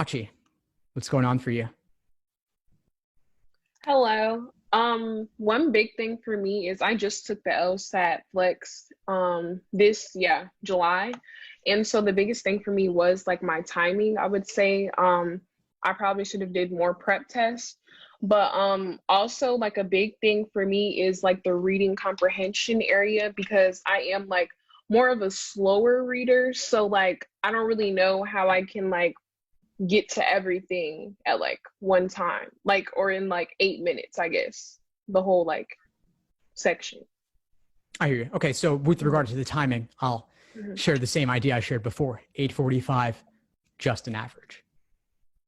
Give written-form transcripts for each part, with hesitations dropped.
Sachi. What's going on for you? Hello. One big thing for me is I just took the LSAT Flex July. And so the biggest thing for me was like my timing, I would say. I probably should have did more prep tests. But also like a big thing for me is like the reading comprehension area because I am like more of a slower reader. So like I don't really know how I can like get to everything at like one time, like or in like 8 minutes, I guess, the whole like section. I hear you. Okay, so with regard Mhm, to the timing, I'll mhm, share the same idea I shared before. 8:45, just an average.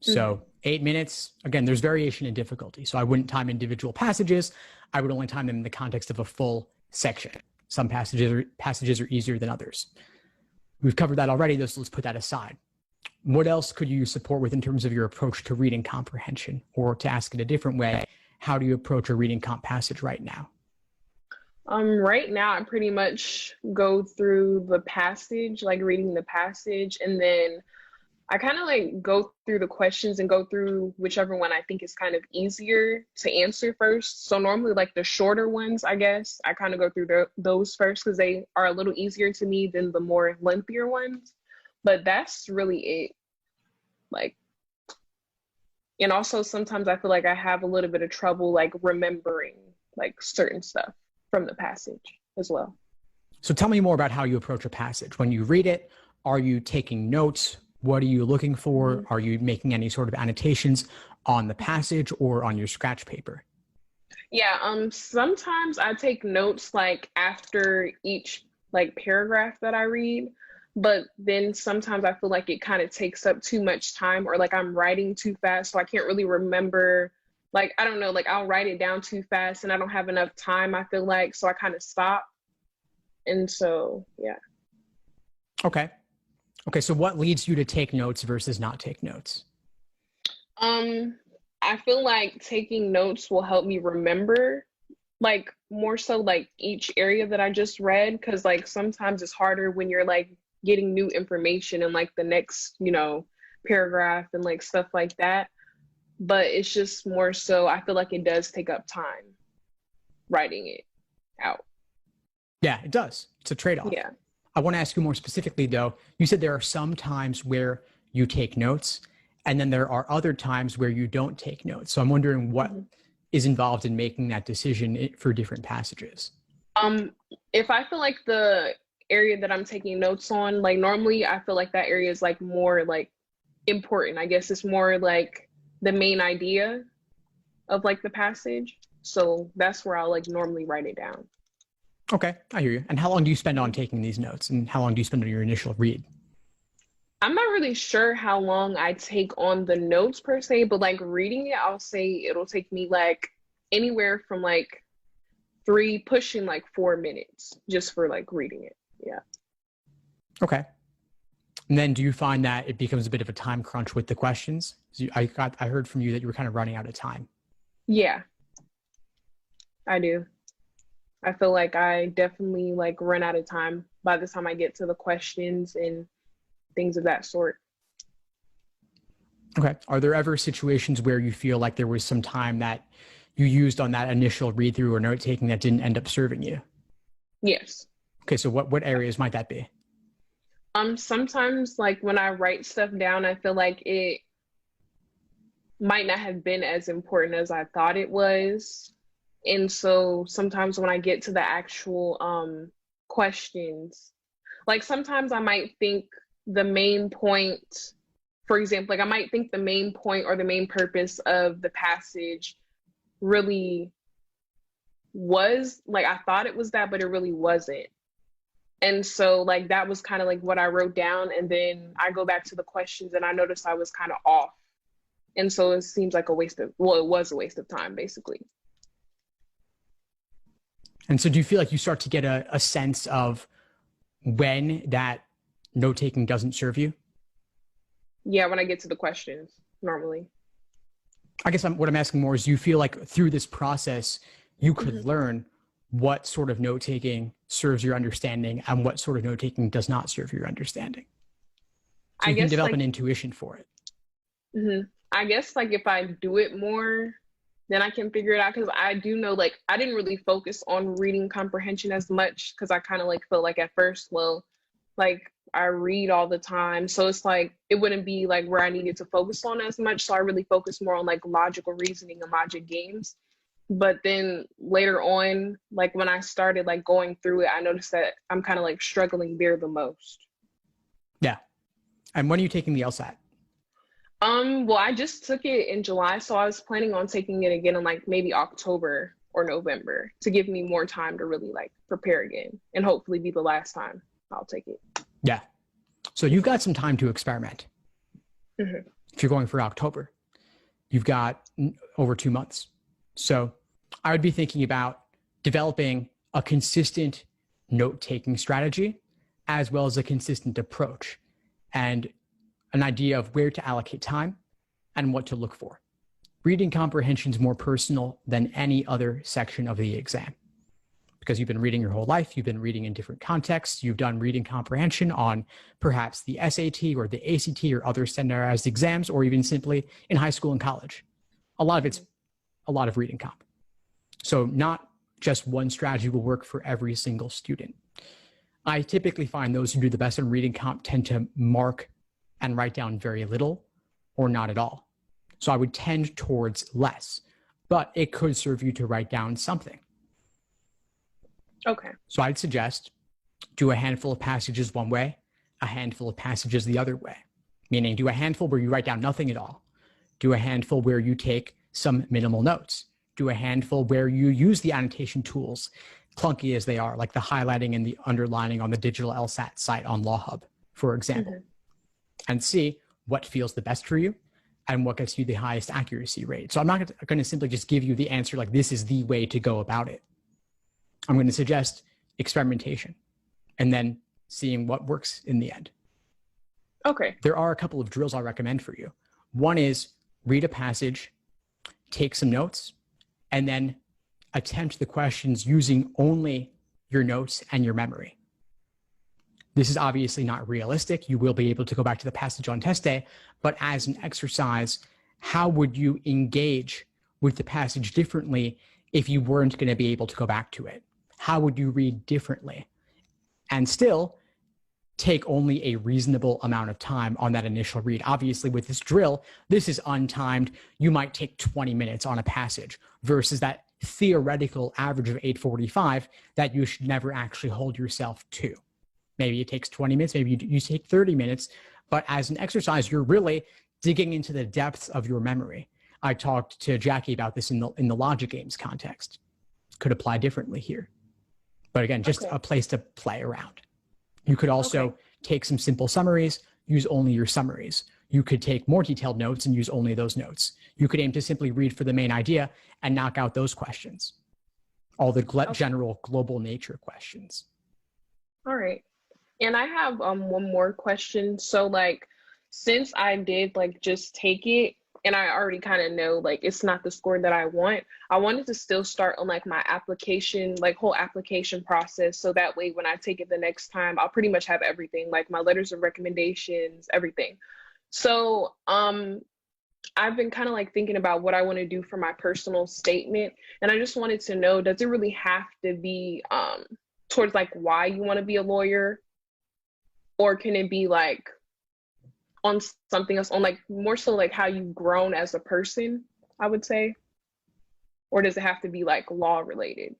mhm. So 8 minutes, again, there's variation in difficulty. So I wouldn't time individual passages. I would only time them in the context of a full section. Some passages are easier than others. We've covered that already, so let's put that aside. What else could you support with in terms of your approach to reading comprehension? Or to ask it a different way, how do you approach a reading comp passage right now? Right now I pretty much go through the passage, like reading the passage, and then I kind of like go through the questions and go through whichever one I think is kind of easier to answer first. So normally like the shorter ones, I guess, I kind of go through those first because they are a little easier to me than the more lengthier ones. But that's really it. Like, and also sometimes I feel like I have a little bit of trouble like remembering like certain stuff from the passage as well. So tell me more about how you approach a passage. When you read it, are you taking notes? What are you looking for? Mhm. Are you making any sort of annotations on the passage or on your scratch paper? Yeah, sometimes I take notes like after each like paragraph that I read, but then sometimes I feel like it kind of takes up too much time or like I'm writing too fast, so I can't really remember. Like, I don't know, like I'll write it down too fast and I don't have enough time, I feel like, so I kind of stop. And so, yeah. Okay. Okay. So what leads you to take notes versus not take notes? Um, I feel like taking notes will help me remember, like more so like each area that I just read, because like sometimes it's harder when you're like getting new information in like the next, paragraph and like stuff like that. But it's just more so I feel like it does take up time writing it out. Yeah, it does. It's a trade off. Yeah. I want to ask you more specifically, though. You said there are some times where you take notes, and then there are other times where you don't take notes. So I'm wondering what Mhm. is involved in making that decision for different passages. Um, if I feel like the area that I'm taking notes on, like normally I feel like that area is like more like important. I guess it's more like the main idea of like the passage. So that's where I'll like normally write it down. Okay, I hear you. And how long do you spend on Mhm. taking these notes? And how long do you spend on your initial read? I'm not really sure how long I take on the notes per se, but like reading it, I'll say it'll take me like anywhere from like three, pushing like 4 minutes just for like reading it. Yeah. Okay. And then do you find that it becomes a bit of a time crunch with the questions? I heard from you that you were kind of running out of time. Yeah, I do. I feel like I definitely like run out of time by the time I get to the questions and things of that sort. Okay. Are there ever situations where you feel like there was some time that you used on that initial read through or note taking that didn't end up serving you? Yes. Okay. So what areas might that be? Sometimes like when I write stuff down, I feel like it might not have been as important as I thought it was. And so sometimes when I get to the actual questions, like sometimes I might think the main point, for example, like I might think the main point or the main purpose of the passage really was like I thought it was that, but it really wasn't. And so like that was kind of like what I wrote down. And then I go back to the questions and I noticed I was kind of off. And so it seems like it was a waste of time, basically. And so do you feel like you start to get a sense of when that note taking doesn't serve you? Yeah, when I get to the questions, normally. I guess what I'm asking more is, do you feel like through this process, you could Mhm. learn what sort of note taking serves your understanding and what sort of note taking does not serve your understanding? So I you can guess develop like an intuition for it. I guess like if I do it more, then I can figure it out. Because I do know like I didn't really focus on reading comprehension as much because I kind of like felt like at first, well, like I read all the time. So it's like it wouldn't be like where I needed to focus on as much. So I really focused more on like logical reasoning and logic games. But then later on, like when I started like going through it, I noticed that I'm kind of like struggling there the most. Yeah. And when are you taking the LSAT? Well, I just took it in July, so I was planning on taking it again in like maybe October or November to give me more time to really like prepare again and hopefully be the last time I'll take it. Yeah. So you've got some time to experiment. Mm-hmm. If you're going for October, you've got over 2 months. So I would be thinking about developing a consistent note-taking strategy as well as a consistent approach and an idea of where to allocate time and what to look for. Reading comprehension is more personal than any other section of the exam because you've been reading your whole life. You've been reading in different contexts. You've done reading comprehension on perhaps the SAT or the ACT or other standardized exams, or even simply in high school and college. A lot of it's a lot of reading comp. So not just one strategy will work for every single student. I typically find those who do the best in reading comp tend to mark and write down very little or not at all. So I would tend towards less, but it could serve you to write down something. Okay. So I'd suggest do a handful of passages one way, a handful of passages the other way, meaning do a handful where you write down nothing at all. Do a handful where you take some minimal notes. Do a handful where you use the annotation tools, clunky as they are, like the highlighting and the underlining on the digital LSAT site on LawHub, for example, and see what feels the best for you and what gets you the highest accuracy rate. So I'm not going to simply just give you the answer like this is the way to go about it. I'm going to suggest experimentation and then seeing what works in the end. Okay. There are a couple of drills I'll recommend for you. One is read a passage, take some notes, and then attempt the questions using only your notes and your memory. This is obviously not realistic. You will be able to go back to the passage on test day, but as an exercise, how would you engage with the passage differently if you weren't going to be able to go back to it? How would you read differently? And still take only a reasonable amount of time on that initial read. Obviously, with this drill, this is untimed. You might take 20 minutes on a passage versus that theoretical average of 845 that you should never actually hold yourself to. Maybe it takes 20 minutes, maybe you take 30 minutes, but as an exercise, you're really digging into the depths of your memory. I talked to Jackie about this in the logic games context. Could apply differently here. But again, just a place to play around. You could also take some simple summaries, use only your summaries. You could take more detailed notes and use only those notes. You could aim to simply read for the main idea and knock out those questions. All the general global nature questions. All right. And I have one more question. So like, since I did like just take it and I already kind of know like it's not the score that I wanted to still start on like my application, like whole application process. So that way when I take it the next time, I'll pretty much have everything, like my letters of recommendations, everything. So I've been kind of like thinking about what I want to do for my personal statement. And I just wanted to know, does it really have to be towards like why you want to be a lawyer? Or can it be like on something else, on like more so like how you've grown as a person, I would say? Or does it have to be like law related?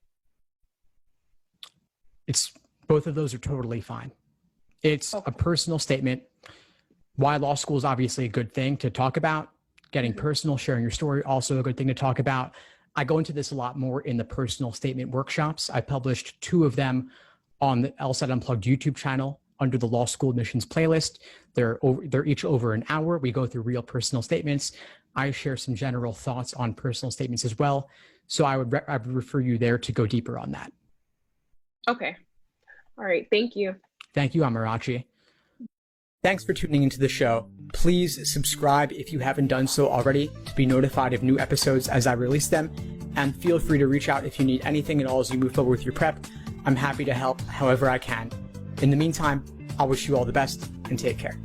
It's both of those are totally fine. It's a personal statement. Why law school is obviously a good thing to talk about. Getting personal, sharing your story, also a good thing to talk about. I go into this a lot more in the personal statement workshops. I published 2 of them on the LSAT Unplugged YouTube channel under the law school admissions playlist. They're each over an hour. We go through real personal statements. I share some general thoughts on personal statements as well. So I would refer you there to go deeper on that. Okay. All right. Thank you. Thank you, Amarachi. Thanks for tuning into the show. Please subscribe if you haven't done so already to be notified of new episodes as I release them. And feel free to reach out if you need anything at all as you move forward with your prep. I'm happy to help however I can. In the meantime, I'll wish you all the best and take care.